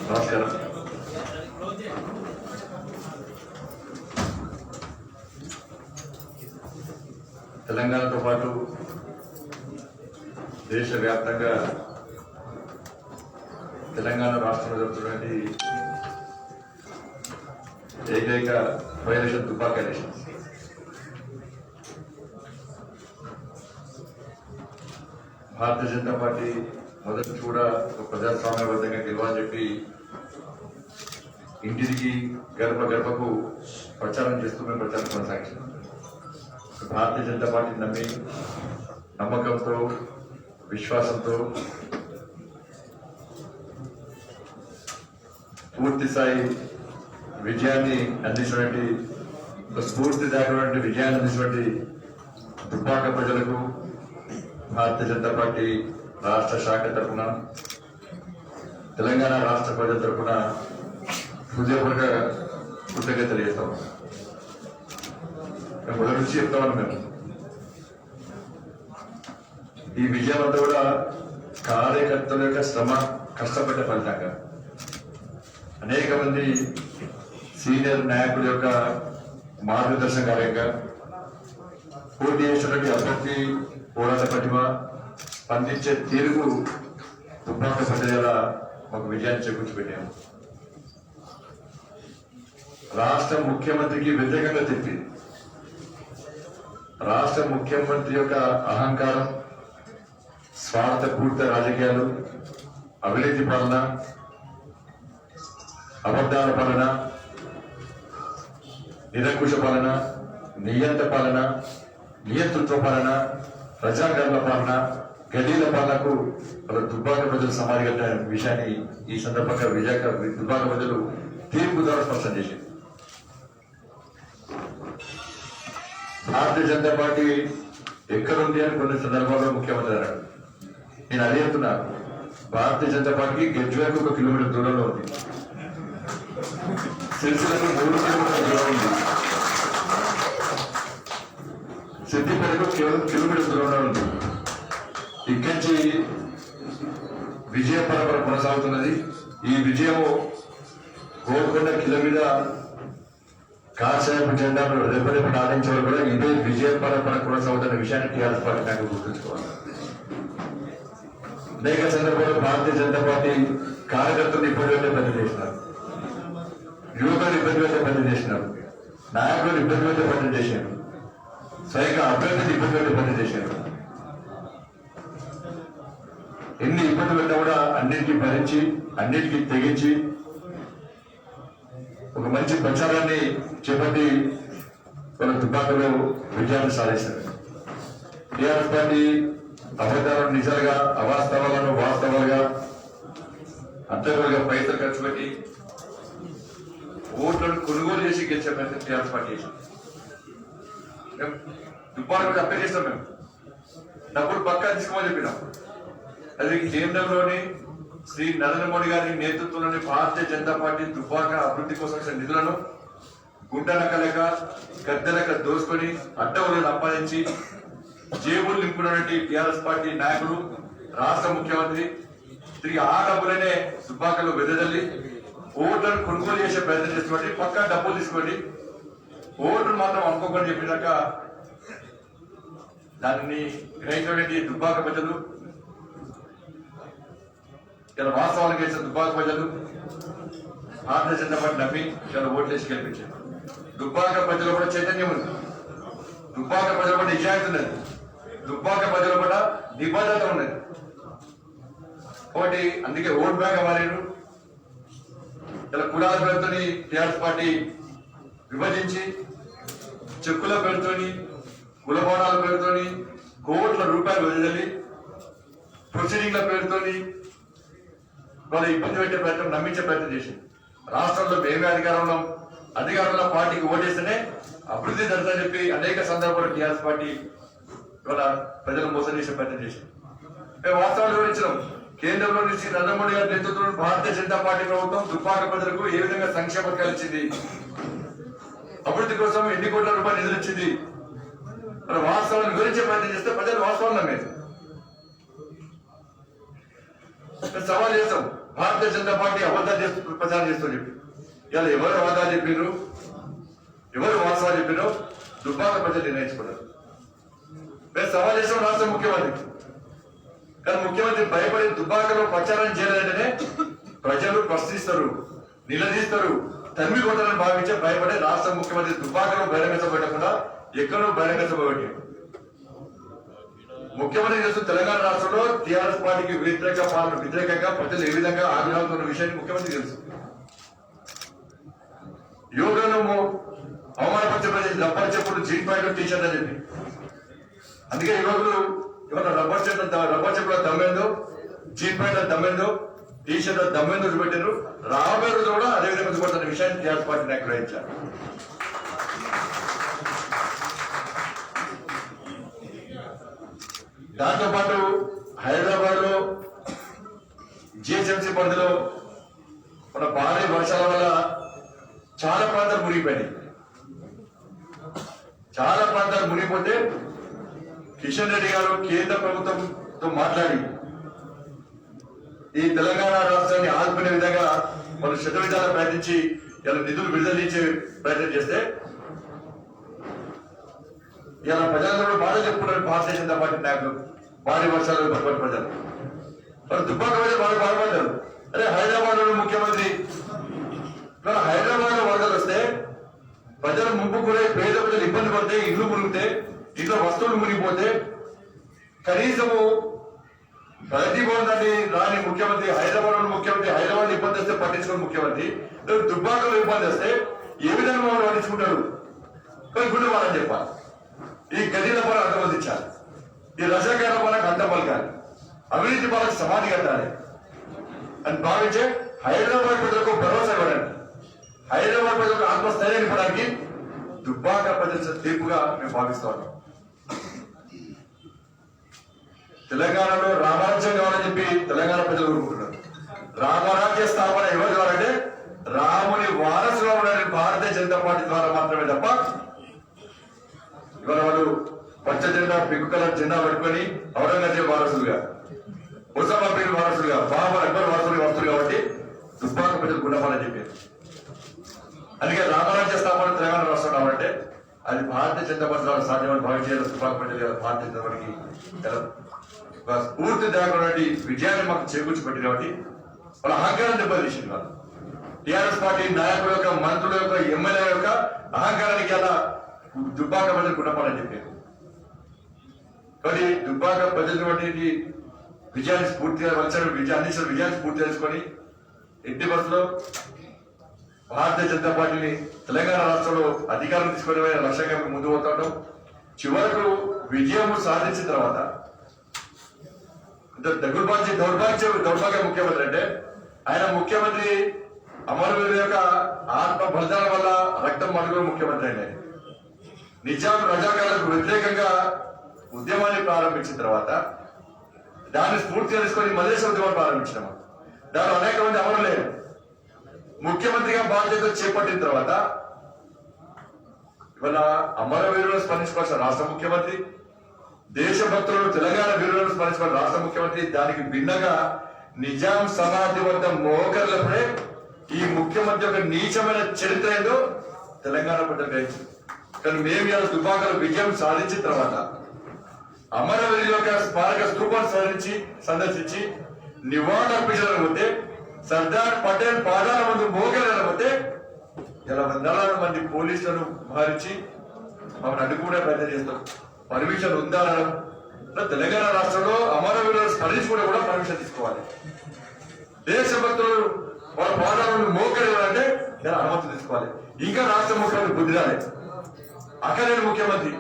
నమస్కారం. తెలంగాణతో పాటు దేశవ్యాప్తంగా తెలంగాణ రాష్ట్రంలో జరుగుతున్నటువంటి ఏకైక వైలేషన్ తుపాకీ ఎలక్షన్. భారతీయ జనతా పార్టీ మొదటి కూడా ఒక ప్రజాస్వామ్యబద్ధంగా గెలవాలని చెప్పి ఇంటికి గడప గడపకు ప్రచారం చేస్తూ మేము ప్రచారం కొనసాగించాం. భారతీయ జనతా పార్టీ నమ్మి నమ్మకంతో విశ్వాసంతో పూర్తి స్థాయి విజయాన్ని అందించినటువంటి స్ఫూర్తిదాయకమైనటువంటి విజయాన్ని అందించినటువంటి దుబ్బాక ప్రజలకు భారతీయ జనతా పార్టీ రాష్ట్ర శాఖ తరఫున తెలంగాణ రాష్ట్ర ప్రజల తరఫున హృదయపూర్వక కృతజ్ఞతలు తెలియజేస్తాం. మేము మొదటి నుంచి చెప్తామని మేము ఈ విజయం అంతా కూడా కార్యకర్తల యొక్క శ్రమ కష్టపడ్డ ఫలితంగా అనేక మంది సీనియర్ నాయకుల యొక్క మార్గదర్శన కార్యంగా పోటీ చేసినటువంటి అభ్యర్థి పోరాట పటిమ స్పందించే తీరుకు దుబ్బాక ప్రజల ఒక విజయాన్ని చేకూర్చిపెట్టాము. రాష్ట్ర ముఖ్యమంత్రికి వ్యతిరేకంగా తిప్పి రాష్ట్ర ముఖ్యమంత్రి యొక్క అహంకారం, స్వార్థపూరిత రాజకీయాలు, అవినీతి పాలన, అబద్ధాల పాలన, నిరంకుశ పాలన, నియంత పాలన, నియంతృత్వ పాలన, ప్రజాగర్ల పాలన, గలీల పాలనకు దుబ్బాక ప్రజలు సమాధిగట్ట విషయాన్ని ఈ సందర్భంగా దుబ్బాక ప్రజలు తీర్పు ద్వారా స్పష్టం చేసింది. భారతీయ జనతా పార్టీ ఎక్కడుంది అని కొన్ని సందర్భాల్లో ముఖ్యమంత్రి అన్నాడు. నేను అదే చెప్తున్నా, భారతీయ జనతా పార్టీకి గెజ్వేకు 1 కిలోమీటర్ దూరంలో ఉంది, సిరిసిల్లకు 3 కిలోమీటర్ల దూరం ఉంది, సిద్దిపేటకు కేవలం కిలోమీటర్ దూరంలో ఉంది. ఇక్కడి నుంచి విజయ పరంపర కొనసాగుతున్నది. ఈ విజయము గోల్కొండ కిలో మీద కాషాయపు జెండాను రేపటి ఆడించే వరకు కూడా ఇదే విజయ పరంపర కొనసాగుతున్న విషయాన్ని టీఆర్ఎస్ పార్టీ నాకు గుర్తుంచుకోవాలి. అనేక సందర్భాల్లో భారతీయ జనతా పార్టీ కార్యకర్తలు ఇబ్బంది పెట్టే పని చేసినారు, యువకులు ఇబ్బంది పెట్టే పని చేసినారు, నాయకులు ఇబ్బంది పెట్టే పని చేశారు, స్వయంగా అభ్యర్థులు ఇబ్బంది పెట్టే పని చేశారు. ఎన్ని ఇబ్బందులు పెట్టినా కూడా అన్నిటికీ భరించి అన్నిటికీ తెగించి ఒక మంచి ప్రచారాన్ని చేపట్టి వాళ్ళ దుబ్బాకలో విజయాన్ని సాధిస్తారు. టీఆర్ఎస్ పార్టీ అబద్ధాలను నిజాలుగా, అవాస్తవాలను వాస్తవాలుగా, అర్థంగా పైసలు ఖర్చు పెట్టి ఓట్లను కొనుగోలు చేసి గెలిచే ప్రయత్నం టీఆర్ఎస్ పార్టీ చేశాం. దుబ్బాక కూడా అప్లై చేస్తాం. మేము డబ్బులు పక్కా తీసుకోమని చెప్పినాం. అది కేంద్రంలోని శ్రీ నరేంద్ర మోడీ గారి నేతృత్వంలోని భారతీయ జనతా పార్టీ దుబ్బాక అభివృద్ధి కోసం నిధులను గుంటనకలేక గద్దెలక దోసుకొని అడ్డవులను అప్పగించి జేబులు నింపుకున్నటువంటి టీఆర్ఎస్ పార్టీ నాయకులు, రాష్ట్ర ముఖ్యమంత్రి తిరిగి ఆ డబ్బులనే దుబ్బాకలో వెదజల్లి ఓట్లను కొనుగోలు చేసే ప్రయత్నం చేస్తున్నట్టు పక్కా డబ్బులు తీసుకోండి, ఓట్లు మాత్రం అనుకోకుండా చెప్పినాక దానిని గ్రహించినటువంటి దుబ్బాక ప్రజలు, ఇలా వాస్తవాలు గెలిచిన దుబ్బాక ప్రజలు భారతీయ జనతా పార్టీ నమ్మి ఇలా ఓట్లేసి గెలిపించారు. దుబ్బాక ప్రజల కూడా చైతన్యం ఉంది, దుబ్బాక ప్రజల కూడా నిజాయితీ ఉన్నది, దుబ్బాక ప్రజల కూడా నిబద్ధత ఉన్నది. ఒకటి అందుకే ఓట్ బ్యాంక్ అవ్వలేరు. ఇలా కులాల పేరుతో టీఆర్ఎస్ పార్టీ విభజించి, చెక్కుల పేరుతోని, కులభవనాల పేరుతోని కోట్ల రూపాయలు వదిలి ప్రొసీడింగ్ల పేరుతోని వాళ్ళు ఇబ్బంది పెట్టే ప్రయత్నం, నమ్మించే ప్రయత్నం చేసింది. రాష్ట్రంలో మేమే అధికారంలో పార్టీకి ఓటేస్తేనే అభివృద్ధి జరుగుతుందని చెప్పి అనేక సందర్భాల్లో టీఆర్ఎస్ పార్టీ ఇవాళ ప్రజలు మోసం చేసే ప్రయత్నం చేసింది. మేము వాస్తవాలు వివరించినాం. కేంద్రంలోని శ్రీ నరేంద్ర మోడీ గారి నేతృత్వంలో భారతీయ జనతా పార్టీ ప్రభుత్వం దుబ్బాక ప్రజలకు ఏ విధంగా సంక్షేమ పథకాలు ఇచ్చింది, అభివృద్ధి కోసం ఎన్ని కోట్ల రూపాయలు నిధులు ఇచ్చింది, మన వాస్తవాన్ని వివరించే ప్రయత్నం చేస్తే ప్రజలు వాస్తవాలు నమ్మేది. సవాల్ చేస్తాం. భారతీయ జనతా పార్టీ అబద్ధాలు చేస్తూ ప్రచారం చేస్తూ చెప్పి ఇలా ఎవరు అబద్ధాలు చెప్పినారు, ఎవరు వాస్తవాలు చెప్పినో దుబ్బాక ప్రజలు నిర్ణయించుకున్నారు. మేము సవాల్ చేసాం రాష్ట్ర ముఖ్యమంత్రికి. కానీ ముఖ్యమంత్రి భయపడి దుబ్బాకలో ప్రచారం చేయాలంటేనే ప్రజలు ప్రశ్నిస్తారు, నిలదీస్తారు, తమ్మి కొట్టాలని భావించే భయపడే రాష్ట్ర ముఖ్యమంత్రి దుబ్బాకలో బహిరంగ పెట్టకుండా ఎక్కడో బహిరంగ పెట్టి ముఖ్యమంత్రి చేస్తూ తెలంగాణ రాష్ట్రంలో టీఆర్ఎస్ పార్టీకి వ్యతిరేకంగా ప్రజలు ఏ విధంగా ఆగ్రహం విషయాన్ని ముఖ్యమంత్రి తెలుసు. యోగను అవమానపరిచే ప్రజలు రబ్బర్ చెప్పులు జీన్ ప్యాంట్ టీషర్ట్ అని చెప్పి అందుకే యువకులు ఇవాళ రబ్బర్ చెప్పుల దమ్మేందో, జీన్ ప్యాంట్ దమ్మేందో, టీషర్ట్ దమ్మేందో చూపెట్టారు. రాబోయే రోజు కూడా అదేవిధంగా చూపెడుతున్న విషయాన్ని టీఆర్ఎస్ పార్టీ నాయకులు గ్రహించారు. దాంతో పాటు హైదరాబాద్ లో జిహెచ్ఎంసీ పరిధిలో మన భారీ వర్షాల వల్ల చాలా ప్రాంతాలు మునిగిపోయినాయి. చాలా ప్రాంతాలు మునిగిపోతే కిషన్ రెడ్డి గారు కేంద్ర ప్రభుత్వంతో మాట్లాడి ఈ తెలంగాణ రాష్ట్రాన్ని ఆదుకునే విధంగా వాళ్ళు శతవిధాలు ప్రయత్నించి ఇలా నిధులు విడుదల చేసే ప్రయత్నం చేస్తే ఇలా ప్రజలందరూ బాధ చెప్పుకున్నారు. భారతీయ జనతా పార్టీ నాయకులు భారీ వర్షాలు పట్టుబడి ప్రజలు వాళ్ళు దుబ్బాక ప్రజలు బాగా బాధపడ్డారు. అదే హైదరాబాద్ లో ముఖ్యమంత్రి ఇవాళ హైదరాబాద్ లో వరదలు వస్తే ప్రజలు ముంపు కూడా పేద ప్రజలు ఇబ్బంది పడితే, ఇల్లు మునిగితే, ఇంట్లో వస్తువులు మునిగిపోతే కనీసము ప్రతిభవనాన్ని రాని ముఖ్యమంత్రి, హైదరాబాద్ లో ముఖ్యమంత్రి హైదరాబాద్ ఇబ్బంది వస్తే పట్టించుకుని ముఖ్యమంత్రి దుబ్బాకలో ఇబ్బంది వస్తే ఏ విధంగా వాళ్ళు పట్టించుకుంటారు? కానీ గుండె వాళ్ళని చెప్పాలి, ఈ గదిల పని అంతమందించాలి, ఈ రజాకాల పనికి అంత పలకాలి, అవినీతి పనికి సమాధి కట్టాలి అని భావించే హైదరాబాద్ ప్రజలకు భరోసా ఇవ్వడానికి, హైదరాబాద్ ప్రజలకు ఆత్మస్థైర్యాన్ని ఇవ్వడానికి దుబ్బాక ప్రజల తీర్పుగా మేము భావిస్తా ఉన్నాం. తెలంగాణలో రామరాజ్యం కావాలని చెప్పి తెలంగాణ ప్రజలు కోరుకుంటున్నారు. రామరాజ్య స్థాపన ఎవరు కావాలంటే రాముని వారసుగా ఉండాలని భారతీయ జనతా పార్టీ ద్వారా మాత్రమే తప్ప ఇవాళ వాళ్ళు పచ్చ జెండా, పింక్ కలర్ జెండా పట్టుకొని ఔరంగజేబ్ వారసులుగా, ఉసామా బిన్ వారసులుగా, బాబర్ అక్బర్ వారసులుగా వస్తారు కాబట్టి దుబ్బాక ప్రజలు గుండపాలని చెప్పారు. అందుకే రామరాజ్య స్థాపన తెలంగాణ రాష్ట్రం రావాలంటే అది భారతీయ జనతా పార్టీ ద్వారా సాధ్యమని భావించారు. దుబ్బాక ప్రజలు భారతీయ జనతా పార్టీకి పూర్తి దాకా విజయాన్ని మాకు చేకూర్చిపెట్టి కాబట్టి వాళ్ళ అహంకారం దెబ్బతీసింది. వాళ్ళు టీఆర్ఎస్ పార్టీ నాయకుల యొక్క, మంత్రుల యొక్క, ఎమ్మెల్యే యొక్క అహంకారానికి అలా దుబ్బాక ప్రజలు గుణపాలని చెప్పారు. కాబట్టి దుబ్బాక ప్రజలు వంటి విజయాన్ని స్ఫూర్తిగా అందించిన విజయాన్ని స్ఫూర్తి చేసుకొని ఎట్టి బస్సులో భారతీయ జనతా పార్టీని తెలంగాణ రాష్ట్రంలో అధికారం తీసుకునే లక్ష్యంగా ముందు పోతాం. చివరకు విజయం సాధించిన తర్వాత దౌర్భాగ్య ముఖ్యమంత్రి అంటే ఆయన ముఖ్యమంత్రి అమరవీరుల యొక్క ఆత్మ బలిదానం వల్ల రక్తం మడుగుల ముఖ్యమంత్రి అయిన నిజాం రజాకాలకు వ్యతిరేకంగా ఉద్యమాన్ని ప్రారంభించిన తర్వాత దాన్ని స్ఫూర్తి చేసుకొని మలేషియా ఉద్యమాన్ని ప్రారంభించినాము. దానిలో అనేక మంది అమరులేరు. ముఖ్యమంత్రిగా బాధ్యత చేపట్టిన తర్వాత ఇవాళ అమరవీరులను స్మరించుకోవాల్సిన రాష్ట్ర ముఖ్యమంత్రి, దేశభక్తులను తెలంగాణ వీరులను స్మరించుకోవాలి రాష్ట్ర ముఖ్యమంత్రి. దానికి భిన్నగా నిజాం సమాధి వద్ద మోకర్లప్పుడే ఈ ముఖ్యమంత్రి యొక్క నీచమైన చరిత్ర ఏదో తెలంగాణ ప్రజలు గ్రహించింది. కానీ మేము ఇలా దుబ్బాకలో విజయం సాధించిన తర్వాత అమరవీరుల యొక్క స్మారక స్తూపాన్ని సందర్శించి నివాళులు అర్పించకపోతే, సర్దార్ పటేల్ పాదాల ముందు మోకలేకపోతే ఇలా వందలాది మంది పోలీసులను భారించి మమ్మల్ని అడ్డుకునే ప్రయత్నం చేస్తాం. పర్మిషన్ ఉందా? తెలంగాణ రాష్ట్రంలో అమరవీరులను స్మరించుకుంటే కూడా పర్మిషన్ తీసుకోవాలి. దేశభక్తులు వాళ్ళ పాదాలను మోకలేదంటే ఇలా అనుమతి తీసుకోవాలి. ఇంకా రాష్ట్ర ముఖ్యమంత్రి బుద్ధి రాలేదు. అక్కలేని ముఖ్యమంత్రి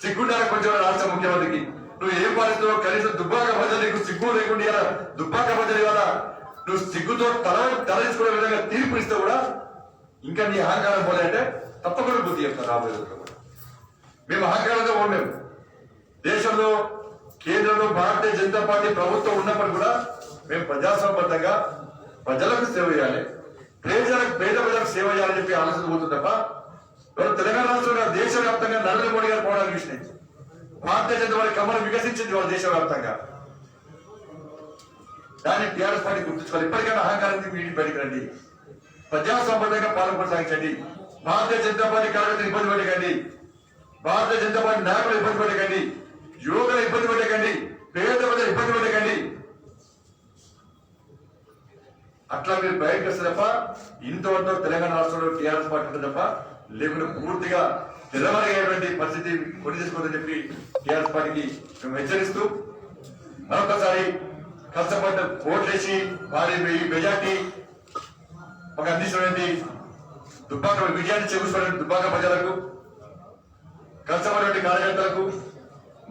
సిగ్గుండాలి కొంచెం రాష్ట్ర ముఖ్యమంత్రికి. నువ్వు ఏం పరిస్థితుల్లో కనీసం దుబ్బాక ప్రజలు నీకు సిగ్గు లేకుండా ఇలా దుబ్బాక ప్రజలు ఇవాళ నువ్వు సిగ్గుతో తలదించుకునే విధంగా తీర్పు ఇస్తే కూడా ఇంకా నీ అహంకారం పోలే అంటే తప్పకుండా బుద్ధి చెప్తాను రాబోయే రోజుల్లో. మేము అహంకారంగా మేము దేశంలో కేంద్రంలో భారతీయ జనతా పార్టీ ప్రభుత్వం ఉన్నప్పుడు కూడా మేము ప్రజాసంబద్ధంగా ప్రజలకు సేవ చేయాలి, పేద ప్రజలకు సేవ చేయాలని చెప్పి ఆలోచన పోతుంది తప్ప తెలంగాణ రాష్ట్రంలో దేశవ్యాప్తంగా నరేంద్ర మోడీ గారు పోవడానికి చూసినాయి. భారతీయ జనతా పార్టీ కమలం వికసించింది వాళ్ళ దేశవ్యాప్తంగా. దాన్ని టీఆర్ఎస్ పార్టీ గుర్తుంచుకోవాలి. ఇప్పటికైనా అహంకారానికి వీడి బయటికి రండి. ప్రజాసంబంధంగా పాలన కొనసాగించండి. భారతీయ జనతా పార్టీ కార్యకర్తలు ఇబ్బంది పెట్టకండి. భారతీయ జనతా పార్టీ నాయకులు ఇబ్బంది పెట్టకండి. యువకులు ఇబ్బంది పెట్టకండి. పేద ప్రజలు ఇబ్బంది పెట్టకండి. అట్లా మీరు బయటకు వస్తే తప్ప ఇంతవరకు తెలంగాణ రాష్ట్రంలో టీఆర్ఎస్ పార్టీ తప్ప లేకుండా పూర్తిగా తెలంగాణటువంటి పరిస్థితి కొని తీసుకోవద్దని చెప్పి టీఆర్ఎస్ పార్టీకి మేము హెచ్చరిస్తూ మరొకసారి కష్టపడ్డ ఓట్లేసి వారి మెజార్టీ మాకు అందించినటువంటి దుబ్బాక విజయాన్ని చేకూర్చుకున్న దుబ్బాక ప్రజలకు, కష్టపడినటువంటి కార్యకర్తలకు,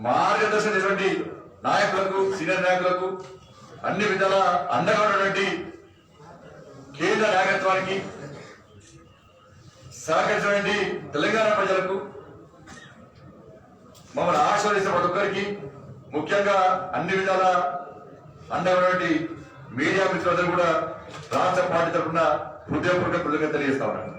మార్గదర్శనం చేసినటువంటి నాయకులకు, సీనియర్ నాయకులకు, అన్ని విధాల అండగా ఉన్నటువంటి కేంద్ర నాయకత్వానికి, సహకరించినటువంటి తెలంగాణ ప్రజలకు, మమ్మల్ని ఆశీర్వదించిన ప్రతి ఒక్కరికి, ముఖ్యంగా అన్ని విధాల అండగా ఉన్నటువంటి మీడియా మిత్రులందరూ కూడా రాష్ట్ర పార్టీ తరఫున హృదయపూర్వక కృతజ్ఞతలు తెలియజేస్తా ఉన్నాను.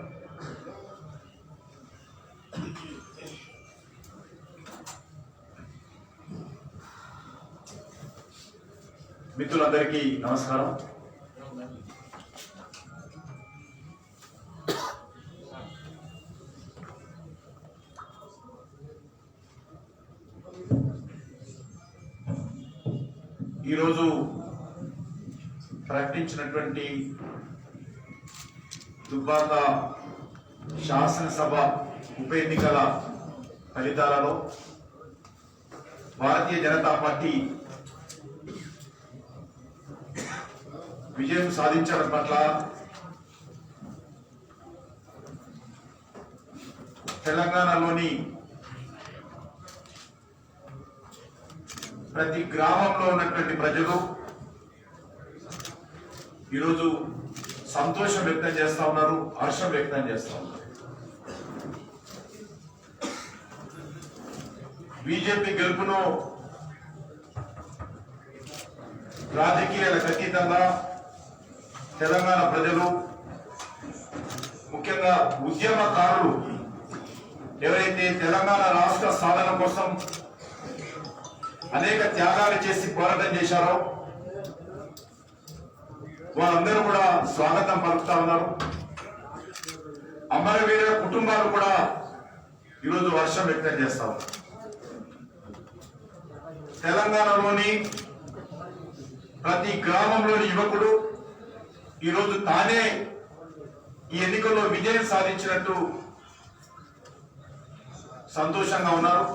మిత్రులందరికీ నమస్కారం. ఈరోజు ప్రకటించినటువంటి దుబ్బాక శాసనసభ ఉప ఎన్నికల ఫలితాలలో భారతీయ జనతా పార్టీ విజయం సాధించడం పట్ల తెలంగాణలోని ప్రతి గ్రామంలో ఉన్నటువంటి ప్రజలు ఈరోజు సంతోషం వ్యక్తం చేస్తా ఉన్నారు, హర్షం వ్యక్తం చేస్తా ఉన్నారు. బీజేపీ గెలుపును రాజకీయాలకు అతీతంగా తెలంగాణ ప్రజలు, ముఖ్యంగా ఉద్యమకారులు ఎవరైతే తెలంగాణ రాష్ట్ర సాధన కోసం అనేక త్యాగాలు చేసి పోరాటం చేశారో వాళ్ళందరూ కూడా స్వాగతం పలుకుతా ఉన్నారు. అమరవీరుల కుటుంబాలు కూడా ఈరోజు హర్షం వ్యక్తం చేస్తా ఉన్నారు. తెలంగాణలోని ప్రతి గ్రామంలోని యువకుడు ఈరోజు తానే ఈ ఎన్నికల్లో విజయం సాధించినట్టు సంతోషంగా ఉన్నారు.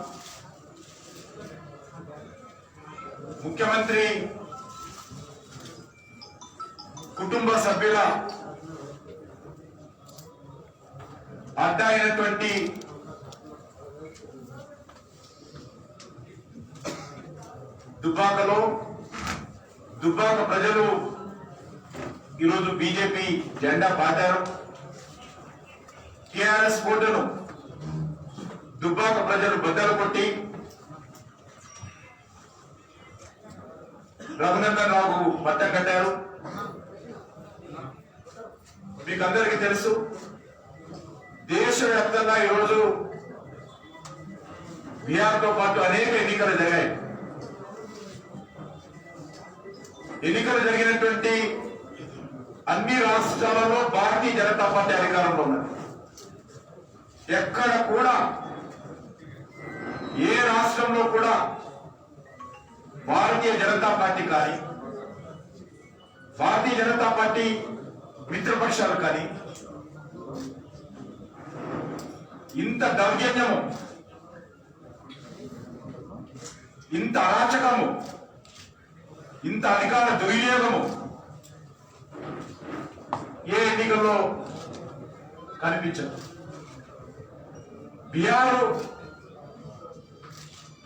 ముఖ్యమంత్రి కుటుంబ సభ్యుల అడ్డ అయినటువంటి దుబ్బాకలో దుబ్బాక ప్రజలు ఈరోజు బీజేపీ జెండా పాతారు. టిఆర్ఎస్ కోటను దుబ్బాక ప్రజలు బద్దలు కొట్టి రఘునందన్ రావు పట్టం కట్టారు. మీకు అందరికీ తెలుసు, దేశవ్యాప్తంగా ఈరోజు బీహార్తో పాటు అనేక ఎన్నికలు జరిగాయి. ఎన్నికలు జరిగినటువంటి అన్ని రాష్ట్రాలలో భారతీయ జనతా పార్టీ అధికారంలో ఉన్నది. ఎక్కడ కూడా ఏ రాష్ట్రంలో కూడా భారతీయ జనతా పార్టీ కానీ భారతీయ జనతా పార్టీ మిత్రపక్షాలు కానీ ఇంత దౌర్జన్యము, ఇంత అరాచకము, ఇంత అధికార దుర్వినియోగము ఏ ఎన్నికల్లో కనిపించదు. బీహార్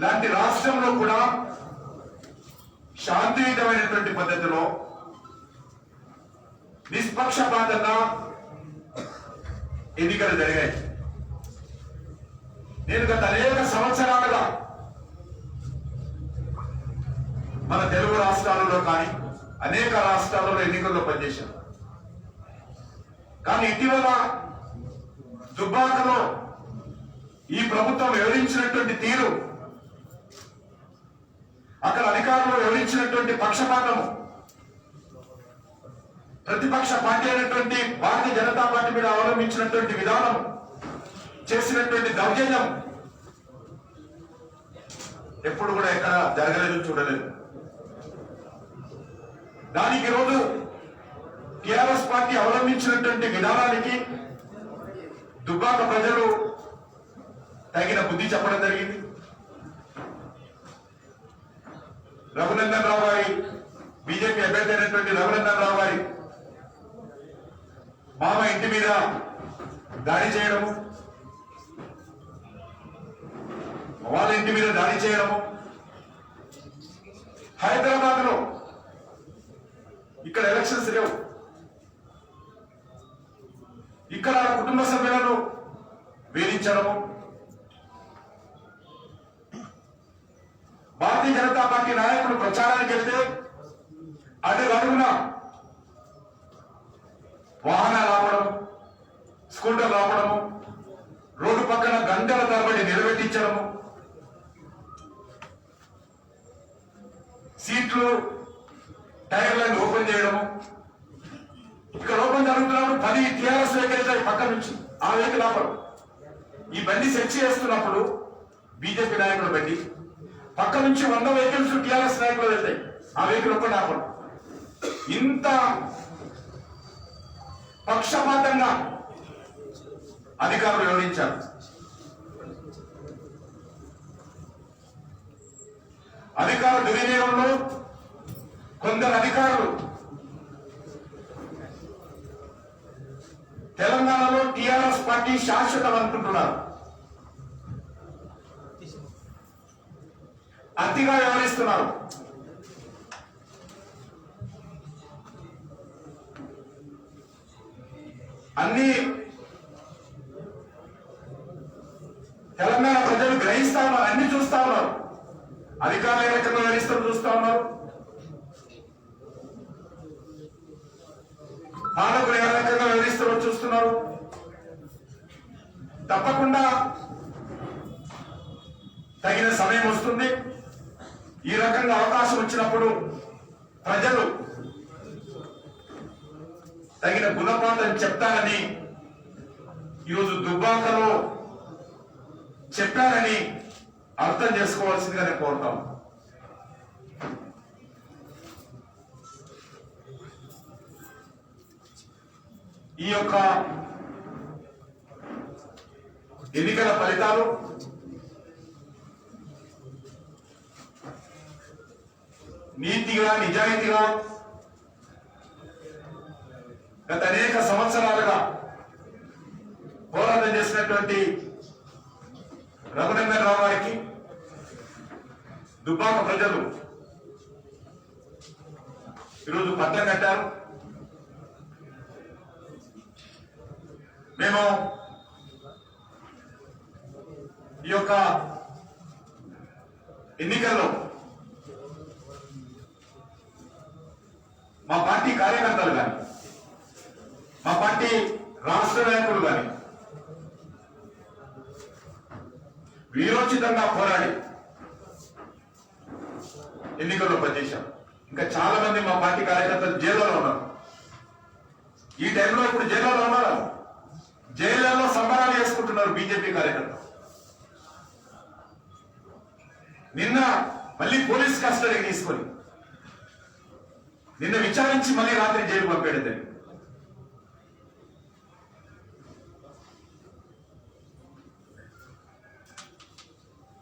లాంటి రాష్ట్రంలో కూడా శాంతియుతమైనటువంటి పద్ధతిలో నిష్పక్షపాతంగా ఎన్నికలు జరిగాయి. నేను గత అనేక సంవత్సరాలుగా మన తెలుగు రాష్ట్రాలలో కానీ అనేక రాష్ట్రాలలో ఎన్నికల్లో పనిచేశాను. కానీ ఇటీవల దుబ్బాకలో ఈ ప్రభుత్వం వివరించినటువంటి తీరు, అక్కడ అధికారులు వివరించినటువంటి పక్షపాతము, ప్రతిపక్ష పార్టీ అయినటువంటి భారతీయ జనతా పార్టీ మీద అవలంబించినటువంటి విధానం, చేసినటువంటి దౌర్జన్యం ఎప్పుడు కూడా ఎక్కడ జరగలేదు, చూడలేదు. దానికి ఈరోజు టిఆర్ఎస్ పార్టీ అవలంబించినటువంటి విధానానికి దుబ్బాక ప్రజలు తగిన బుద్ధి చెప్పడం జరిగింది. రఘునందన్ రావు గారి, బీజేపీ అభ్యర్థి అయినటువంటి రఘునందన్ రావు గారి మామ ఇంటి మీద దాడి చేయడము, వాళ్ళ ఇంటి మీద దాడి చేయడము, హైదరాబాద్ లో ఇక్కడ ఎలక్షన్స్ లేవు, ఇక్కడ కుటుంబ సభ్యులను వేధించడము, భారతీయ జనతా పార్టీ నాయకులు ప్రచారానికి వెళ్తే అడుగున వాహనాలు ఆపడం, స్కూటర్లు ఆపడము, రోడ్డు పక్కన గంటల తరబడి నిలబెట్టించడము, సీట్లు టైర్లను ఓపెన్ చేయడము. ఇక్కడ ఓపెన్ జరుగుతున్నప్పుడు 10 టీఆర్ఎస్ వెహికల్స్ పక్క నుంచి ఆ వెహికల్ ఆపడం. ఈ బండి సెర్చ్ చేస్తున్నప్పుడు బీజేపీ నాయకుల బండి పక్క నుంచి 100 వెహికల్స్ టీఆర్ఎస్ నాయకులు వెళ్తాయి, ఆ వెహికల్ ఒక్కటి ఆపడం. ఇంత పక్షపాతంగా అధికారులు వివరించారు. అధికార దుర్వినియోగంలో కొందరు అధికారులు తెలంగాణలో టిఆర్ఎస్ పార్టీ శాశ్వతం అనుకుంటున్నారు, అతిగా వ్యవహరిస్తున్నారు. అన్ని తెలంగాణ ప్రజలు గ్రహిస్తా ఉన్నారు, అన్ని చూస్తా ఉన్నారు. అధికారులు ఏ రకంగా వ్యవహరిస్తూ చూస్తా ఉన్నారు, పాలకులు ఏ రకంగా వ్యవహరిస్తారో చూస్తున్నారు. తప్పకుండా తగిన సమయం వస్తుంది. ఈ రకంగా అవకాశం వచ్చినప్పుడు ప్రజలు తగిన గుణపాఠం చెప్తారని, ఈరోజు దుబ్బాకలో చెప్పారని అర్థం చేసుకోవాల్సిందిగా నేను కోరుతాను. ఈ యొక్క ఎన్నికల ఫలితాలు నీతిగా, నిజాయితీగా గత అనేక సంవత్సరాలుగా పోరాటం చేసినటువంటి రఘునందన్ రావు గారికి దుబ్బాక ప్రజలు ఈరోజు పట్టం కట్టారు. మేము ఈ యొక్క ఎన్నికల్లో మా పార్టీ కార్యకర్తలు కానీ, మా పార్టీ రాష్ట్ర నాయకులు కానీ వీరోచితంగా పోరాడి ఎన్నికల్లో పనిచేశాం. ఇంకా చాలా మంది మా పార్టీ కార్యకర్తలు జైల్లో ఉన్నారు. ఈ టైంలో ఇప్పుడు జైల్లో ఉన్నారు, జైళ్లలో సంబరాలు చేసుకుంటున్నారు బీజేపీ కార్యకర్తలు. నిన్న మళ్ళీ పోలీస్ కస్టడీకి తీసుకొని నిన్న విచారించి మళ్ళీ రాత్రి జైలు పంపేయడం.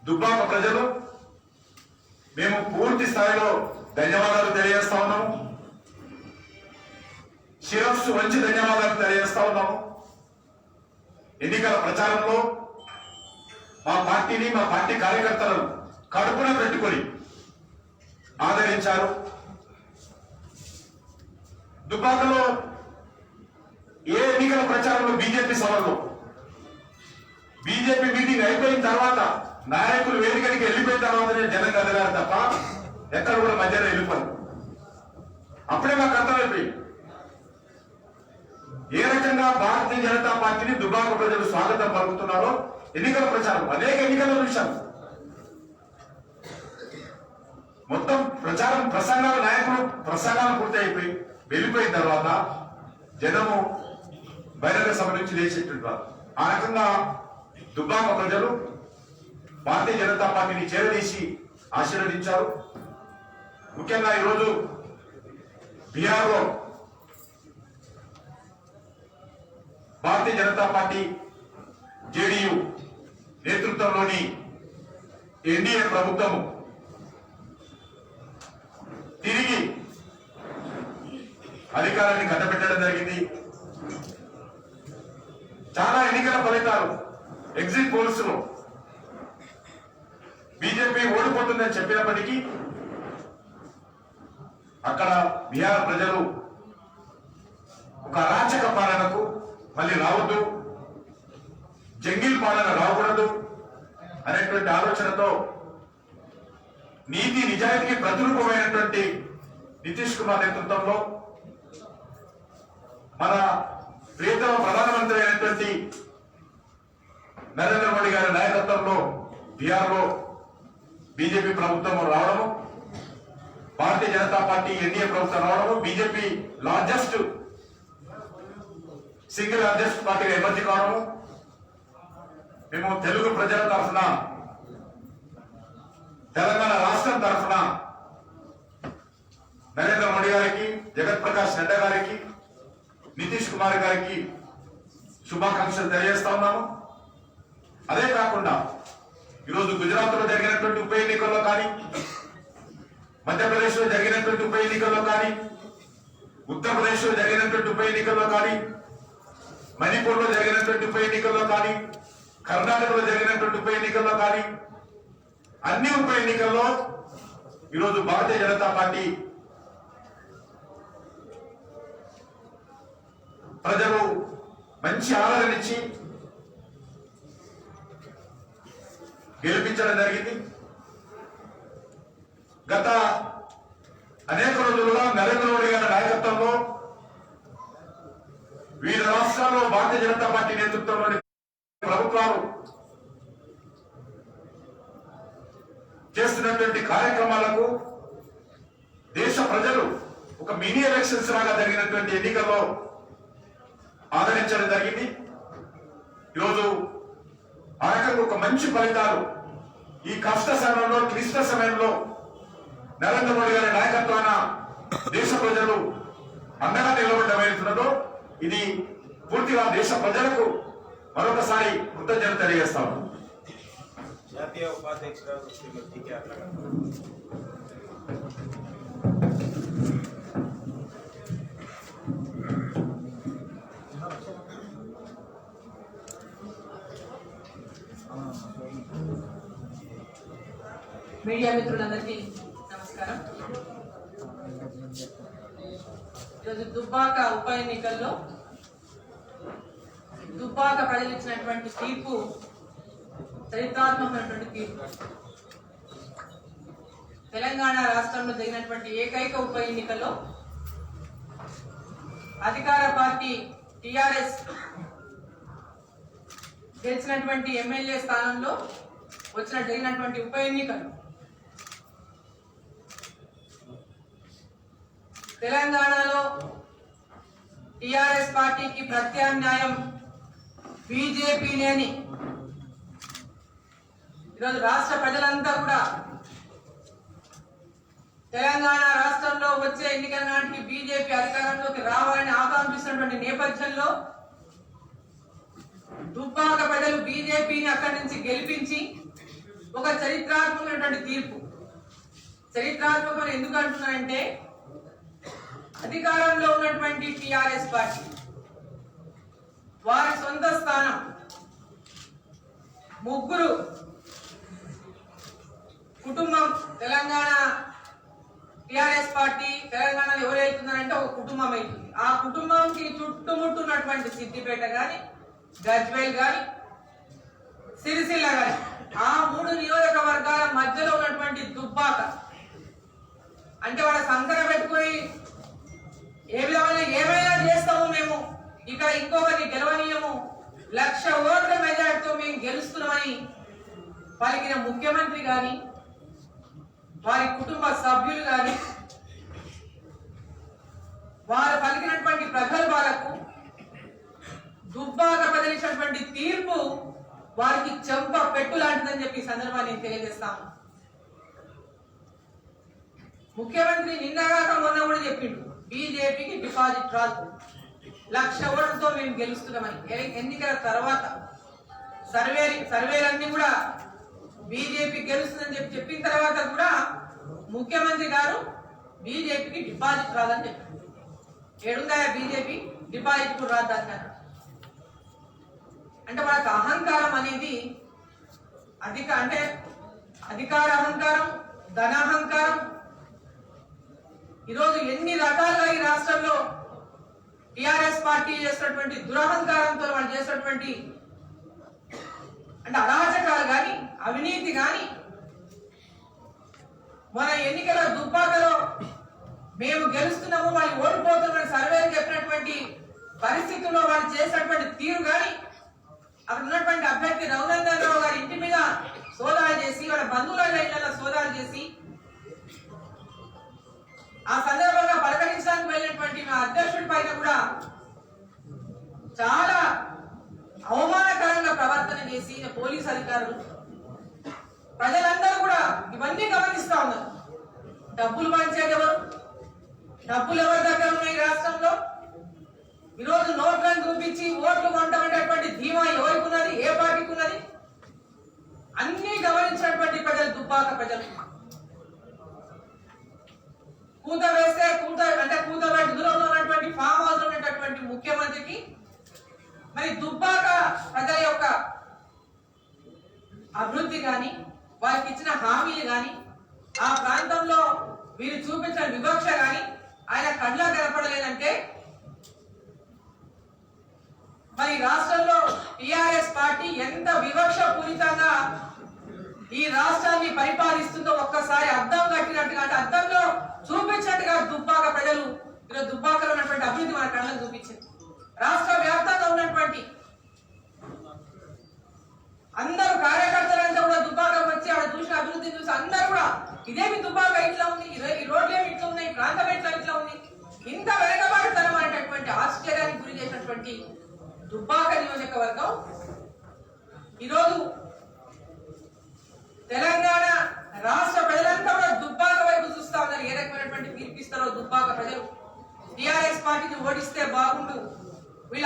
దుబ్బాక ప్రజలు మేము పూర్తి స్థాయిలో ధన్యవాదాలు తెలియజేస్తా ఉన్నాము, శిరస్సు వంచి ధన్యవాదాలు తెలియజేస్తా ఉన్నాము. ఎన్నికల ప్రచారంలో మా పార్టీని, మా పార్టీ కార్యకర్తలను కడుపున పెట్టుకొని ఆదరించారు. దుబ్బాకలో ఏ ఎన్నికల ప్రచారంలో బీజేపీ సభలో బీజేపీ మీటింగ్ అయిపోయిన తర్వాత నాయకులు వేదికకి వెళ్ళిపోయిన తర్వాతనే జనం కదిలారు తప్ప ఎక్కడ కూడా మధ్యలో వెళ్ళిపోరు. అప్పుడే మాకు అర్థమైపోయింది ఏ రకంగా భారతీయ జనతా పార్టీని దుబ్బాక ప్రజలు స్వాగతం పలుకుతున్నారో. ఎన్నికల ప్రచారం అనేక ఎన్నికల్లో చూశాం. మొత్తం ప్రచారం ప్రసంగాలు, నాయకులు ప్రసంగాలు పూర్తి అయిపోయి వెళ్ళిపోయిన తర్వాత జనము బహిరంగ సభ నుంచి లేచేటువంటి వారు. ఆ రకంగా దుబ్బాక ప్రజలు భారతీయ జనతా పార్టీని చేరదీసి ఆశీర్వదించారు. ముఖ్యంగా ఈరోజు బీహార్లో భారతీయ జనతా పార్టీ జేడీయూ నేతృత్వంలోని ఎన్డీఏ ప్రభుత్వము తిరిగి అధికారాన్ని కట్టబెట్టడం జరిగింది. చాలా ఎన్నికల ఫలితాలు ఎగ్జిట్ పోల్స్ లో బీజేపీ ఓడిపోతుందని చెప్పినప్పటికీ అక్కడ బీహార్ ప్రజలు ఒక అరాచక పాలనకు మళ్ళీ రావద్దు, జంగిల్ పాలన రాకూడదు అనేటువంటి ఆలోచనతో నీతి నిజాయితీకి ప్రతిరూపమైనటువంటి నితీష్ కుమార్ నేతృత్వంలో మన ప్రియతమ ప్రధానమంత్రి అయినటువంటి నరేంద్ర మోడీ గారి నాయకత్వంలో బీహార్లో బీజేపీ ప్రభుత్వం రావడము, భారతీయ జనతా పార్టీ ఎన్డీఏ ప్రభుత్వం రావడము, బీజేపీ లార్జెస్ట్ సింగిల్ లార్జెస్ట్ పార్టీగా ఎమర్జీ కావడము, మేము తెలుగు ప్రజల తరఫున తెలంగాణ రాష్ట్రం తరఫున నరేంద్ర మోడీ గారికి, జగత్ ప్రకాష్ నడ్డా గారికి, నితీష్ కుమార్ గారికి శుభాకాంక్షలు తెలియజేస్తా ఉన్నాము. అదే కాకుండా ఈరోజు గుజరాత్ లో జరిగినటువంటి ఉప ఎన్నికల్లో కానీ, మధ్యప్రదేశ్ లో జరిగినటువంటి ఉప ఎన్నికల్లో కానీ, ఉత్తరప్రదేశ్ లో జరిగినటువంటి ఉప ఎన్నికల్లో కానీ, మణిపూర్ లో జరిగినటువంటి ఉప ఎన్నికల్లో కానీ, కర్ణాటకలో జరిగినటువంటి ఉప ఎన్నికల్లో కానీ, అన్ని ఉప ఎన్నికల్లో ఈరోజు భారతీయ జనతా పార్టీ ప్రజలు మంచి ఆదరణిచ్చి గెలిపించడం జరిగింది. గత అనేక రోజులుగా నరేంద్ర మోడీ గారి నాయకత్వంలో వివిధ రాష్ట్రాల్లో భారతీయ జనతా పార్టీ నేతృత్వంలోని ప్రభుత్వాలు చేస్తున్నటువంటి కార్యక్రమాలకు దేశ ప్రజలు ఒక మినీ ఎలక్షన్స్ లాగా జరిగినటువంటి ఎన్నికల్లో ఆదరించడం జరిగింది. ఈరోజు ఆ రకంగా ఒక మంచి ఫలితాలు ఈ కష్ట సమయంలో, క్లిష్ట సమయంలో నరేంద్ర మోడీ గారి నాయకత్వాన దేశ ప్రజలు అండగా నిలబడడం అవుతున్నదో ఇది పూర్తిగా దేశ ప్రజలకు మరొకసారి కృతజ్ఞతలు తెలియజేస్తాము. జాతీయ ఉపాధ్యక్షురాలు శ్రీమతి కే అట్లా మీడియా మిత్రులందరికీ నమస్కారం. ఈరోజు దుబ్బాక ఉప ఎన్నికల్లో దుబ్బాక ప్రజలు ఇచ్చినటువంటి తీర్పు చరిత్రాత్మకమైనటువంటి తీర్పు. తెలంగాణ రాష్ట్రంలో జరిగినటువంటి ఏకైక ఉప ఎన్నికల్లో అధికార పార్టీ టిఆర్ఎస్ గెలిచినటువంటి ఎమ్మెల్యే స్థానంలో జరిగినటువంటి ఉప ఎన్నికలు తెలంగాణలో టిఆర్ఎస్ పార్టీకి ప్రత్యామ్నాయం బీజేపీ లేని ఈరోజు రాష్ట్ర ప్రజలంతా కూడా తెలంగాణ రాష్ట్రంలో వచ్చే ఎన్నికల నాటికి బీజేపీ అధికారంలోకి రావాలని ఆకాంక్షిస్తున్నటువంటి నేపథ్యంలో దుబ్బాక ప్రజలు బీజేపీని అక్కడి నుంచి గెలిపించి ఒక చరిత్రాత్మకమైనటువంటి తీర్పు. చరిత్రాత్మకం ఎందుకు అంటున్నారంటే అధికారంలో ఉన్నటువంటి టిఆర్ఎస్ పార్టీ వారి సొంత స్థానం ముగ్గురు కుటుంబం తెలంగాణ టిఆర్ఎస్ పార్టీ తెలంగాణలో ఎవరు వెళ్తున్నారంటే ఒక కుటుంబం అవుతుంది. ఆ కుటుంబంకి చుట్టుముట్టున్నటువంటి సిద్దిపేట గాని, గజ్వేల్ గాని, సిరిసిల్ల గాని, ఆ మూడు నియోజకవర్గాల మధ్యలో ఉన్నటువంటి దుబ్బాక అంటే వాళ్ళ సంకర పెట్టుకుని ఏ విధమైన ఏమైనా చేస్తాము మేము, ఇక్కడ ఇంకొకరిని గెలవనీయము, 1,00,000 ఓట్ల మెజార్టీతో మేము గెలుస్తున్నామని పలికిన ముఖ్యమంత్రి గాని, వారి కుటుంబ సభ్యులు గాని వారు పలికినటువంటి ప్రగల్భాలకు దుబ్బాక ప్రజలిచ్చినటువంటి తీర్పు వారికి చెంప పెట్టు లాంటిదని చెప్పి ఈ సందర్భాన్ని నేను తెలియజేస్తాను. ముఖ్యమంత్రి నిన్నగాక మొన్న కూడా చెప్పిండు బీజేపీకి డిపాజిట్ రాదు, 1,00,000 ఓట్లతో మేము గెలుస్తున్నామని. ఎన్నికల తర్వాత సర్వేలన్నీ కూడా బీజేపీ గెలుస్తుందని చెప్పిన తర్వాత కూడా ముఖ్యమంత్రి గారు బీజేపీకి డిపాజిట్ రాదని చెప్పారు. ఏడుందా బీజేపీ డిపాజిట్ కూడా రాదన్నారు. అంటే వాళ్ళకి అహంకారం అనేది అధికార అహంకారం, ధనాహంకారం. ఈరోజు ఎన్ని రకాలుగా ఈ రాష్ట్రంలో టిఆర్ఎస్ పార్టీ చేసినటువంటి దురహంకారంతో వాళ్ళు చేసినటువంటి అంటే అరాచకాలు కానీ అవినీతి కానీ, మన ఎన్నికల దుబ్బాకలో మేము గెలుస్తున్నాము వాళ్ళు ఓడిపోతున్నామని సర్వేలు చెప్పినటువంటి పరిస్థితుల్లో వాళ్ళు చేసినటువంటి తీరు కానీ, అక్కడ ఉన్నటువంటి అభ్యర్థి రఘునందన్ రావు గారి ఇంటి మీద సోదాలు చేసి వాళ్ళ బంధువుల ఇళ్లలో సోదాలు చేసి ఆ సందర్భంగా పలకరించడానికి వెళ్ళినటువంటి మా అధ్యక్షుడి పైన కూడా చాలా అవమానకరంగా ప్రవర్తన చేసి పోలీసు అధికారులు, ప్రజలందరూ కూడా ఇవన్నీ గమనిస్తా ఉన్నారు. డబ్బులు పంచేది ఎవరు? డబ్బులు ఎవరి దగ్గర ఉన్నాయి రాష్ట్రంలో? ఈరోజు నోట్లను చూపించి ఓట్లు కొంటామనేటువంటి ధీమా ఎవరికి ఉన్నది? ఏ పార్టీకి ఉన్నది? అన్ని గమనించినటువంటి ప్రజలు, దుబ్బాక ప్రజలు కూత వేస్తే కూత బయట దూరంలో ఉన్నటువంటి ఫామ్ హౌస్ లో ఉన్నటువంటి ముఖ్యమంత్రికి మరి దుబ్బాక ప్రజల యొక్క అభివృద్ధి కానీ, వారికి ఇచ్చిన హామీలు కానీ, ఆ ప్రాంతంలో వీరు చూపించిన వివక్ష కానీ ఆయన కళ్ళ కనపడలేదంటే మరి రాష్ట్రంలో టిఆర్ఎస్ పార్టీ ఎంత వివక్ష పూరితంగా ఈ రాష్ట్రాన్ని పరిపాలిస్తుందో ఒక్కసారి అద్దం కట్టినట్టుగా, అంటే అద్దంలో చూపించినట్టుగా దుబ్బాక ప్రజలు ఈరోజు దుబ్బాకలో ఉన్నటువంటి అభివృద్ధి మన కళ్ళకు చూపించింది. రాష్ట్ర వ్యాప్తంగా ఉన్నటువంటి అందరూ కార్యకర్తలంతా కూడా దుబ్బాకకు వచ్చి ఆడ చూసిన అభివృద్ధిని చూసి అందరూ కూడా ఇదేమి దుబ్బాక ఇట్లా ఉంది, ఈ రోడ్లు ఏమి ఇట్లా ఉన్నాయి, ప్రాంతం ఇట్లా ఉంది, ఇంత వెనకబాటుతనం అనేటటువంటి ఆశ్చర్యానికి గురి చేసినటువంటి దుబ్బాక నియోజకవర్గం ఈరోజు తెలంగాణ రాష్ట్ర ప్రజలంతా కూడా దుబ్బాక వైపు చూస్తా ఉన్నారు. ఏ రకమైనటువంటి తీర్పిస్తారో దుబ్బాక ప్రజలు. టిఆర్ఎస్ పార్టీని ఓడిస్తే బాగుండు, వీళ్ళ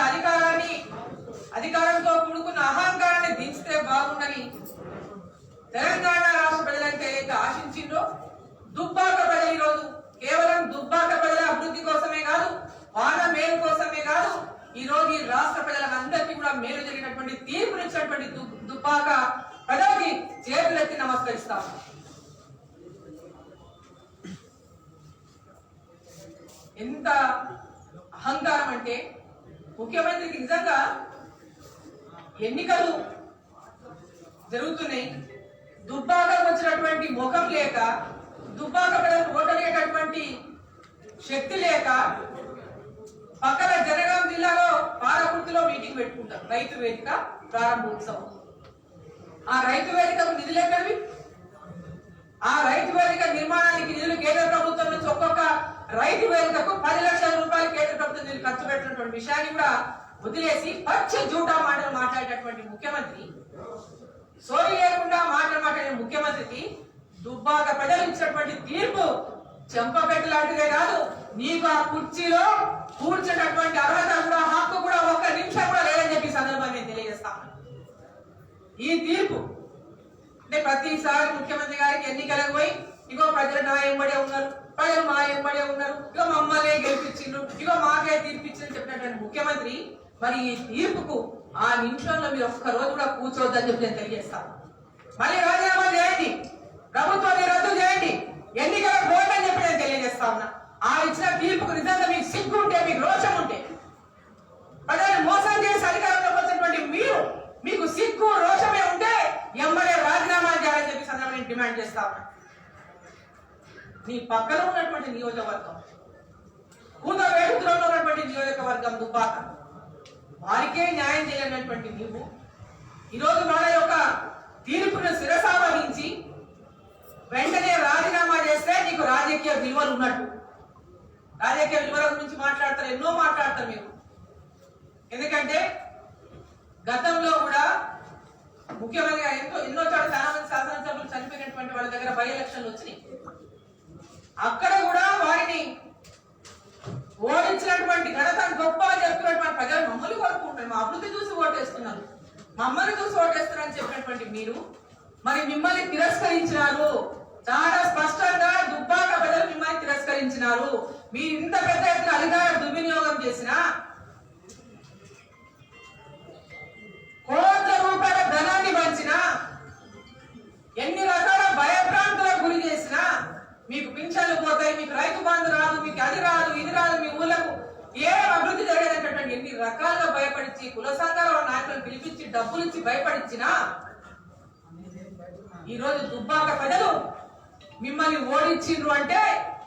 అధికారంతో కూడుకున్న అహంకారాన్ని దించితే బాగుండని తెలంగాణ రాష్ట్ర ప్రజలంటే ఏదైతే ఆశించిందో దుబ్బాక ప్రజలు ఈరోజు కేవలం దుబ్బాక ప్రజల అభివృద్ధి కోసమే కాదు, వాళ్ళ మేలు కోసమే కాదు, ఈ రోజు ఈ రాష్ట్ర ప్రజలందరికీ కూడా మేలు జరిగినటువంటి తీర్పునిచ్చినటువంటి దుబ్బాక ప్రజలకి చేతులెత్తి నమస్కరిస్తాం. ఎంత అహంకారం అంటే ముఖ్యమంత్రికి నిజంగా ఎన్నికలు జరుగుతున్నాయి, దుబ్బాకకు వచ్చినటువంటి ముఖం లేక, దుబ్బాక ప్రజలకు ఓటలేటటువంటి శక్తి లేక పక్కన జనగాం జిల్లాలో పాలకుర్తిలో మీటింగ్ పెట్టుకుంటారు, రైతు వేదిక ప్రారంభోత్సవం. ఆ రైతు వేదికకు నిధులు ఎక్కడివి? ఆ రైతు వేదిక నిర్మాణానికి నిధులు కేంద్ర ప్రభుత్వం నుంచి ఒక్కొక్క రైతు వేదికకు 10 లక్షల రూపాయలు కేంద్ర ప్రభుత్వం నిధులు ఖర్చు పెట్టినటువంటి విషయాన్ని కూడా వదిలేసి పచ్చి జూటా మాటలు మాట్లాడేటటువంటి ముఖ్యమంత్రి, సోయి లేకుండా మాట్లాడే ముఖ్యమంత్రికి దుబ్బాక ప్రజలు ఇచ్చినటువంటి తీర్పు చెంపపెట్టు లాంటిదే కాదు, నీకు ఆ కుర్చీలో కూర్చున్నటువంటి అర్హత కూడా, హక్కు కూడా ఒక్క నిమిషం కూడా లేదని చెప్పి సందర్భాన్ని నేను తెలియజేస్తాను. ఈ తీర్పు అంటే ప్రతిసారి ముఖ్యమంత్రి గారికి ఎన్నికలకు పోయి ఇగో ప్రజలు నా ఎంబడే ఉన్నారు, ప్రజలు మా ఎంబడే ఉన్నారు, ఇగో మమ్మల్నే గెలిపించిండ్రు, ఇగో మాకే తీర్పిచ్చిండ్రు చెప్పినటువంటి ముఖ్యమంత్రి మరి ఈ తీర్పుకు ఆ నిమిషంలో మీరు ఒక్క రోజు కూడా కూర్చోవద్దని చెప్పి నేను తెలియజేస్తాను. మళ్ళీ రాజీనామా చేయండి, ప్రభుత్వాన్ని రద్దు చేయండి, ఎన్నికలకు పోండి అని చెప్పి నేను తెలియజేస్తా ఉన్నా. ఆ ఇచ్చిన తీర్పుకు నిజంగా మీకు సిగ్గు ఉంటే, మీకు రోషం ఉంటే, ప్రజలను మోసం చేసి అధికారంలోకి వచ్చినటువంటి మీకు సిగ్గు రోషమే ఉంటే ఎమ్మెల్యే రాజీనామా చేయాలని చెప్పి సందర్భంగా డిమాండ్ చేస్తా ఉన్నా. నీ పక్కన ఉన్నటువంటి నియోజకవర్గం, కూత వేడుకలో ఉన్నటువంటి నియోజకవర్గం దుబ్బాక, వారికే న్యాయం చేయనటువంటి నీవు ఈరోజు వాళ్ళ యొక్క తీర్పును శిరసావహించి వెంటనే రాజీనామా చేస్తే నీకు రాజకీయ విలువలు ఉన్నట్టు. రాజకీయ విలువల గురించి మాట్లాడతారు, ఎన్నో మాట్లాడతారు మీరు. ఎందుకంటే గతంలో కూడా ముఖ్యమంత్రిగా ఎన్నో చోట్ల చాలా మంది శాసనసభ్యులు చనిపోయినటువంటి వాళ్ళ దగ్గర బై ఎలక్షన్లు వచ్చినాయి. అక్కడ కూడా వారిని ఓడించినటువంటి ఘనత గొప్పగా చెప్తున్నటువంటి ప్రజలు మమ్మల్ని కోరుకుంటారు, మా అభివృద్ధి చూసి ఓటేస్తున్నారు, మమ్మల్ని చూసి ఓటేస్తున్నారు అని చెప్పినటువంటి మీరు మరి మిమ్మల్ని తిరస్కరించినారు. చాలా స్పష్టంగా దుబ్బాక ప్రజలు మిమ్మల్ని తిరస్కరించినారు. మీరు ఇంత పెద్ద ఎత్తున అధికార దుర్వినియోగం చేసినా, కోట్ల రూపాయల ధనాన్ని పంచినా, ఎన్ని రకాల భయభ్రాంతులకు గురి చేసినా, మీకు పింఛన్లు పోతాయి, మీకు రైతు బంధు రాదు, మీకు అది రాదు, ఇది రాదు, మీ ఊళ్ళకు ఏ అభివృద్ధి జరగదన్నటువంటి ఎన్ని రకాలుగా భయపడించి కుల సంఘాల నాయకులను పిలిపించి డబ్బులు ఇచ్చి భయపడించినా, ఈరోజు దుబ్బాక ప్రజలు మిమ్మల్ని ఓడించిండ్రు అంటే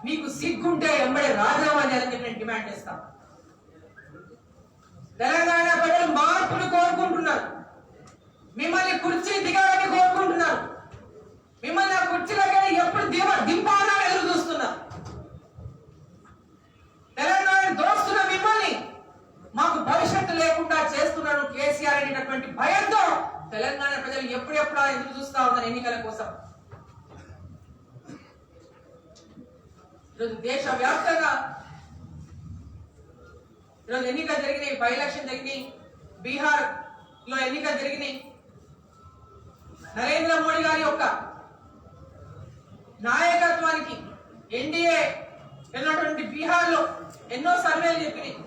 మీకు సిగ్గుంటే ఎంబడి రాజీనామా చేయాలని చెప్పి నేను డిమాండ్ చేస్తాం. తెలంగాణ ప్రజలు మార్పును కోరుకుంటున్నారు, మిమ్మల్ని కుర్చీ దిగాలని కోరుకుంటున్నారు, మిమ్మల్ని ఆ కుర్చీలోకి ఎప్పుడు దింపాలని ఎదురు చూస్తున్నారు. తెలంగాణ దోస్తున్న మిమ్మల్ని మాకు భవిష్యత్తు లేకుండా చేస్తున్నాడు కేసీఆర్ అనేటటువంటి భయంతో తెలంగాణ ప్రజలు ఎప్పుడెప్పుడు ఎదురు చూస్తా ఉన్నారు ఎన్నికల కోసం. ఈరోజు దేశ వ్యాప్తంగా ఈరోజు ఎన్నికలు జరిగినాయి, బై ఎలక్షన్ జరిగినాయి, బీహార్ లో ఎన్నికలు జరిగినాయి. నరేంద్ర మోడీ గారి యొక్క నాయకత్వానికి ఎన్డీఏ వెళ్ళినటువంటి బీహార్ లో ఎన్నో సర్వేలు చెప్పినాయి.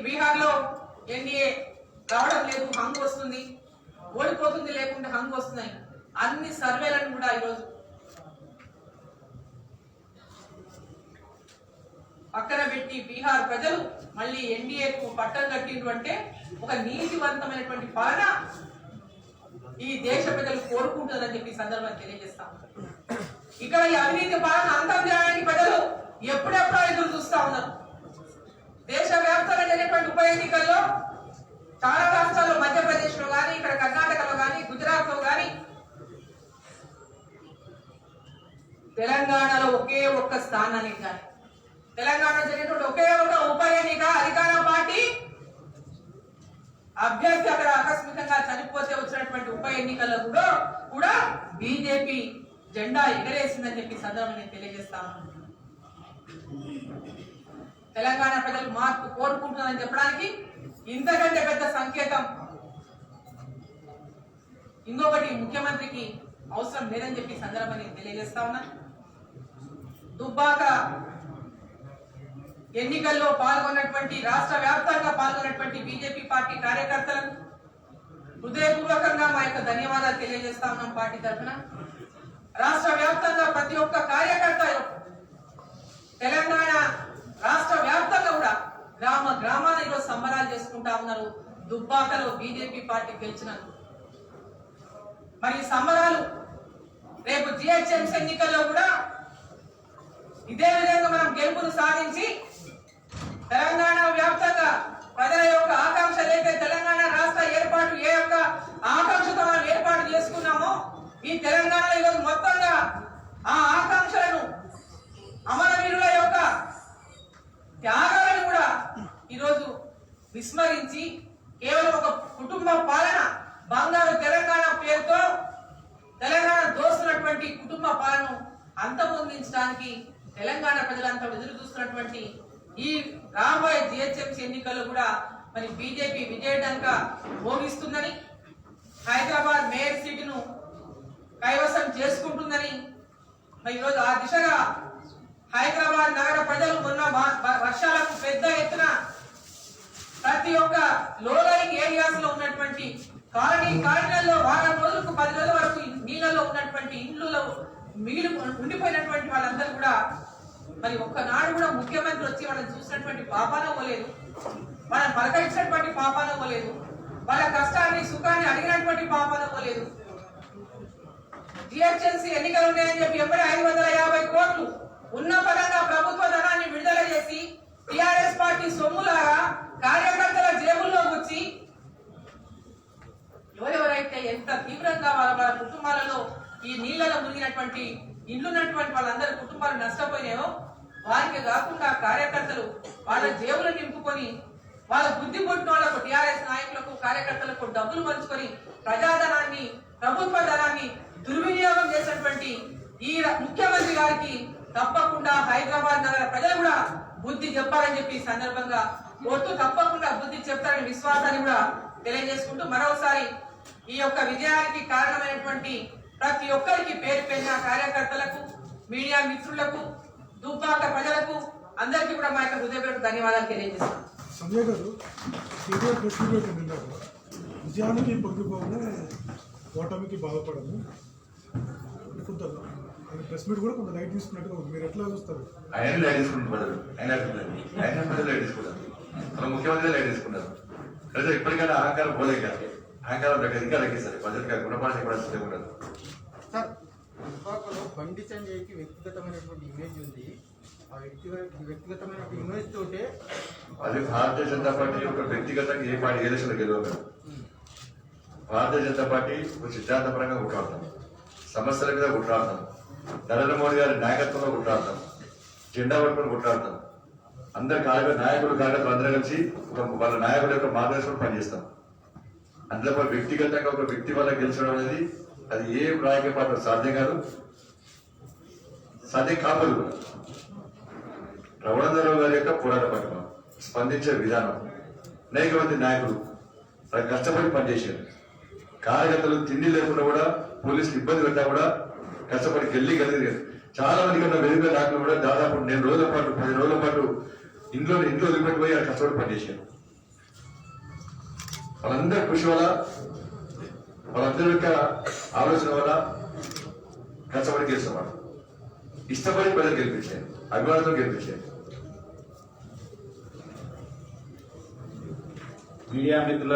బీహార్ లో ఎన్డీఏ రావడం లేదు, హంగు వస్తుంది, ఓడిపోతుంది, లేకుంటే హంగు వస్తున్నాయి. అన్ని సర్వేలను కూడా ఈరోజు పక్కన పెట్టి బీహార్ ప్రజలు మళ్ళీ ఎన్డీఏకు పట్టం కట్టిండ్రు అంటే ఒక నీతివంతమైనటువంటి పాలన ఈ దేశ ప్రజలు కోరుకుంటుందని చెప్పి సందర్భంగా తెలియజేస్తాం. ఇక్కడ ఈ అవినీతి పాలన అంతం చేయడానికి ప్రజలు ఎప్పుడెప్పుడో ఎదురు చూస్తా ఉన్నారు. దేశ వ్యాప్తంగా జరిగినటువంటి ఉప ఎన్నికల్లో చాలా రాష్ట్రాల్లో, మధ్యప్రదేశ్ లో కానీ, ఇక్కడ కర్ణాటకలో కానీ, గుజరాత్ లో కానీ, తెలంగాణలో ఒకే ఒక్క స్థానానికి కానీ, తెలంగాణలో జరిగినటువంటి ఒకే ఒక ఉప ఎన్నిక అధికార పార్టీ అభ్యర్థి అక్కడ ఆకస్మికంగా చనిపోతే వచ్చినటువంటి ఉప ఎన్నికల్లో కూడా బీజేపీ జెండా ఎగరేసిందని చెప్పి సందర్భంగా నేను తెలియజేస్తాను. తెలంగాణ ప్రజలు మార్పు కోరుకుంటున్నారని చెప్పడానికి ఇంతకంటే పెద్ద సంకేతం ఇంకొకటి ముఖ్యమంత్రికి అవసరం లేదని చెప్పి సందర్భంగా నేను తెలియజేస్తా ఉన్నా. దుబ్బాక ఎన్నికల్లో పాల్గొన్నటువంటి, రాష్ట్ర వ్యాప్తంగా పాల్గొన్నటువంటి బీజేపీ పార్టీ కార్యకర్తలకు హృదయపూర్వకంగా మా యొక్క ధన్యవాదాలు తెలియజేస్తా ఉన్నాం. పార్టీ తరఫున రాష్ట్ర వ్యాప్తంగా ప్రతి ఒక్క కార్యకర్త తెలంగాణ రాష్ట్ర వ్యాప్తంగా కూడా గ్రామ గ్రామాల ఈరోజు సంబరాలు చేసుకుంటా ఉన్నారు దుబ్బాకలో బీజేపీ పార్టీ గెలిచినందుకు. మరి సంబరాలు రేపు జిహెచ్ఎంసీ ఎన్నికల్లో కూడా ఇదే విధంగా మనం గెలుపును సాధించి తెలంగాణ వ్యాప్తంగా ప్రజల యొక్క ఆకాంక్ష ఏదైతే తెలంగాణ రాష్ట్ర ఏర్పాటు ఏ యొక్క ఆకాంక్షతో మనం ఏర్పాటు చేసుకున్నామో ఈ తెలంగాణలో ఈరోజు మొత్తంగా ఆ ఆకాంక్షలను, అమరవీరుల యొక్క త్యాగాలను కూడా ఈరోజు విస్మరించి కేవలం ఒక కుటుంబ పాలన, బంగారు తెలంగాణ పేరుతో తెలంగాణ దోస్తున్నటువంటి కుటుంబ పాలనను అంతమొందించడానికి తెలంగాణ ప్రజలంతా ఎదురు చూస్తున్నటువంటి ఈ రాబోయే జిహెచ్ఎంసీ ఎన్నికల్లో కూడా మరి బీజేపీ విజయడంక మోగిస్తుందని, హైదరాబాద్ మేయర్ సీటును కైవసం చేసుకుంటుందని, మరి ఈరోజు ఆ దిశగా హైదరాబాద్ నగర ప్రజలు మొన్న వర్షాలకు పెద్ద ఎత్తున ప్రతి ఒక్క లోలైంగ్ ఏరియాస్ లో ఉన్నటువంటి కాలనీలలో వారం రోజులకు 10 రోజుల వరకు నీళ్ళలో ఉన్నటువంటి ఇండ్లలో మిగిలి ఉండిపోయినటువంటి వాళ్ళందరూ కూడా మరి ఒక్కనాడు కూడా ముఖ్యమంత్రి వచ్చి వాళ్ళని చూసినటువంటి పాపాన పోలేదు, వాళ్ళని పలకరించినటువంటి పాపాన పోలేదు, వాళ్ళ కష్టాన్ని సుఖాన్ని అడిగినటువంటి పాపాన పోలేదు. జిహెచ్ఎంసీ ఎన్నికలు ఉన్నాయని చెప్పి ఎప్పుడే 550 కోట్లు ఉన్న పరంగా ప్రభుత్వ ధనాన్ని విడుదల చేసి టిఆర్ఎస్ పార్టీ సొమ్ములాగా కార్యకర్తల జేబుల్లో గుచ్చి ఎవరెవరైతే ఎంత తీవ్రంగా వాళ్ళ కుటుంబాలలో ఈ నీళ్లలో మునిగినటువంటి ఇండ్లున్నటువంటి వాళ్ళందరి కుటుంబాలు నష్టపోయినాయో వారికి కాకుండా కార్యకర్తలు వాళ్ళ జేబులు నింపుకొని వాళ్ళ బుద్ధి పుట్టిన వాళ్ళకు టిఆర్ఎస్ నాయకులకు కార్యకర్తలకు డబ్బులు పంచుకొని ప్రజాధనాన్ని ప్రభుత్వ ధనాన్ని దుర్వినియోగం చేసినటువంటి ఈ ముఖ్యమంత్రి గారికి తప్పకుండా హైదరాబాద్ నగర ప్రజలు కూడా బుద్ధి చెప్పాలని చెప్పి ఈ సందర్భంగా కోరుతూ తప్పకుండా బుద్ధి చెప్తారని విశ్వాసాన్ని కూడా తెలియజేసుకుంటూ మరోసారి ఈ యొక్క విజయానికి కారణమైనటువంటి ప్రతి ఒక్కరికి పేరు పేరిన కార్యకర్తలకు మీడియా మిత్రులకు దుబ్బాక ప్రజలకు అందరికీ కూడా మా యొక్క హృదయపూర్వక ధన్యవాదాలు తెలియజేస్తాం. సంజయ్ గారు కేటీఆర్ ప్రెస్ మీట్ పెట్టిందాక విజయానికి పొంగిపోము ఓటమికి బాధపడము కొంత ప్రెస్ మీట్ కూడా కొంత లైట్ తీసుకున్నట్టుగా ఉంది. మీరు ఎట్లా చూస్తారు? ఆయన లైట్ తీసుకుంటున్నారు, ఆయన ప్రజలు లైట్ తీసుకుంటారు, మన ముఖ్యమంత్రి లైట్ తీసుకుంటారు. ప్రజలు ఇప్పటికైనా అహంకారం పోలే కాదు, అహంకారం దగ్గర ఇంకా తగ్గిస్తారు. ప్రజలకు గుణపాఠం కూడా సిద్ధంగా ఉండదు. సార్, దుబ్బాకలో బండి సంజయ్కి వ్యక్తిగతమైనటువంటి ఇమేజ్ ఉంది. ఆ వ్యక్తిగతమైన ఇమేజ్ తోటే అది భారతీయ జనతా పార్టీ యొక్క వ్యక్తిగతంగా ఏ పార్టీ ఎలక్షన్లు గెలవదు. భారతీయ జనతా పార్టీ ఒక సిద్ధాంతపరంగా కొట్లాడతాం, సమస్యల మీద కొట్లాడతాం, నరేంద్ర మోడీ గారి నాయకత్వంలో కొట్లాడతాం, జెండా పట్టుకొని కొట్లాడతాం. అందరు నాయకులు కార్యకర్తలు అందరూ కలిసి వాళ్ళ నాయకుల యొక్క మార్గదర్శనం పనిచేస్తాం. అందులో వ్యక్తిగతంగా ఒక వ్యక్తి వల్ల గెలిచడం అనేది అది ఏ రాజకీయ పార్టీ సాధ్యం కాదు, సాధ్యం కాపదు. రఘునందరావు గారి యొక్క పోరాట పట్టుకం, స్పందించే విధానం, అనేక మంది నాయకులు కష్టపడి పనిచేశారు. కార్యకర్తలు తిండి లేకుండా కూడా పోలీసులు ఇబ్బంది పెట్టా కూడా కష్టపడి గెలిగారు. చాలా మంది కన్నా వెలుగుల నాయకులు కూడా దాదాపు 10 రోజుల పాటు 10 రోజుల పాటు ఇంట్లో వదిలిపెట్టిపోయి కష్టపడి పనిచేశారు. వాళ్ళందరి కృషి వల్ల, వాళ్ళందరి యొక్క ఆలోచన వల్ల కష్టపడి గెలిచేవాడు. ఇష్టపడి ప్రజలు గెలిపించారు, అభిమానంతో గెలిపించారు. మీడియా మిత్రుల